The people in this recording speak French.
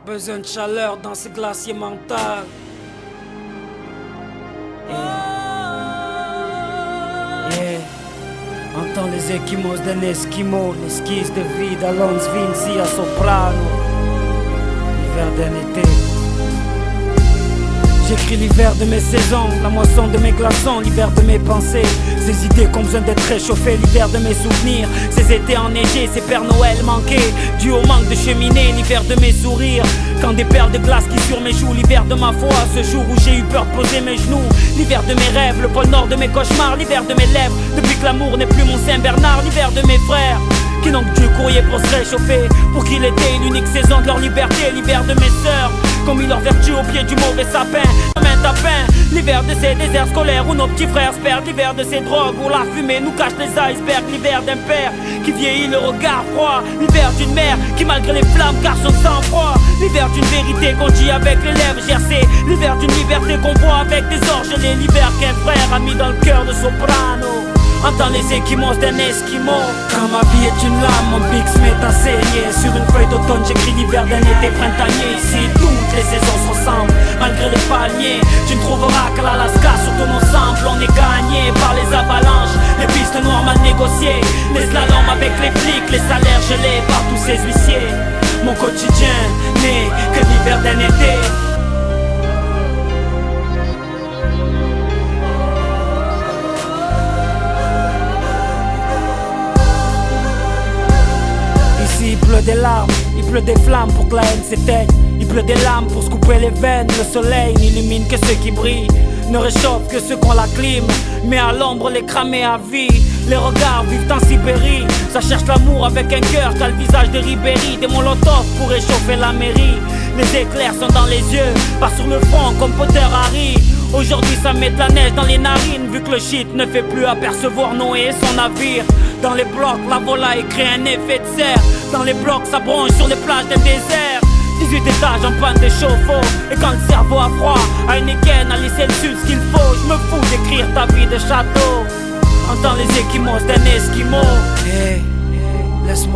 Besoin de chaleur dans ce glacier mental. Yeah. Entends les échymoses d'un esquimau, l'esquisse de vie d'Alonso Vinci à soprano. L'hiver d'un été. J'écris l'hiver de mes saisons, la moisson de mes glaçons, l'hiver de mes pensées. Ces idées qui ont besoin d'être réchauffées, l'hiver de mes souvenirs. Ces étés enneigés, ces Pères Noël manqués, dû au manque de cheminée, l'hiver de mes sourires. Quand des perles de glace qui sur mes joues, l'hiver de ma foi, ce jour où j'ai eu peur de poser mes genoux. L'hiver de mes rêves, le pôle nord de mes cauchemars, l'hiver de mes lèvres, depuis que l'amour n'est plus mon Saint-Bernard. L'hiver de mes frères, qui n'ont que du courrier pour se réchauffer, pour qu'il était l'unique saison de leur liberté. L'hiver de mes sœurs, qui ont mis leur vertu au pied du mauvais sapin, comme un tapin. L'hiver de ces déserts scolaires où nos petits frères se perdent. L'hiver de ces drogues où la fumée nous cache les icebergs. L'hiver d'un père qui vieillit le regard froid. L'hiver d'une mère qui malgré les flammes cache son sang-froid. L'hiver d'une vérité qu'on dit avec les lèvres gercées. L'hiver d'une liberté qu'on voit avec des orgelets. L'hiver qu'un frère a mis dans le cœur de soprano. Entends les échymoses d'un esquimau. Quand ma vie est une lame, mon pic se met à saigner. Sur une feuille d'automne j'écris l'hiver d'un été printanier. Ici toutes les saisons se ressemblent, malgré les palmiers. Tu ne trouveras qu'à l'Alaska, surtout nos samples. On est gagné par les avalanches, les pistes noires mal négociées, les slaloms avec les flics, les salaires gelés par tous ces huissiers. Mon quotidien n'est que l'hiver d'un été. Il pleut des larmes, il pleut des flammes pour que la haine s'éteigne. Il pleut des lames pour se couper les veines. Le soleil n'illumine que ceux qui brillent, ne réchauffe que ceux qu'on la clim. Mais à l'ombre les cramés à vie. Les regards vivent en Sibérie. Ça cherche l'amour avec un cœur qu'a le visage de Ribéry. Des molotovs pour réchauffer la mairie. Les éclairs sont dans les yeux, pas sur le front comme Potter Harry. Aujourd'hui ça met de la neige dans les narines, vu que le shit ne fait plus apercevoir Noé et son navire. Dans les blocs, la volaille crée un effet de serre. Dans les blocs, ça bronche sur les plages d'un désert. 18 étages en panne de chauffe-eau. Et quand le cerveau a froid, Heineken a laissé le sud ce qu'il faut. Je me fous d'écrire ta vie de château. Entends les échymoses d'un esquimau. Hey, laisse-moi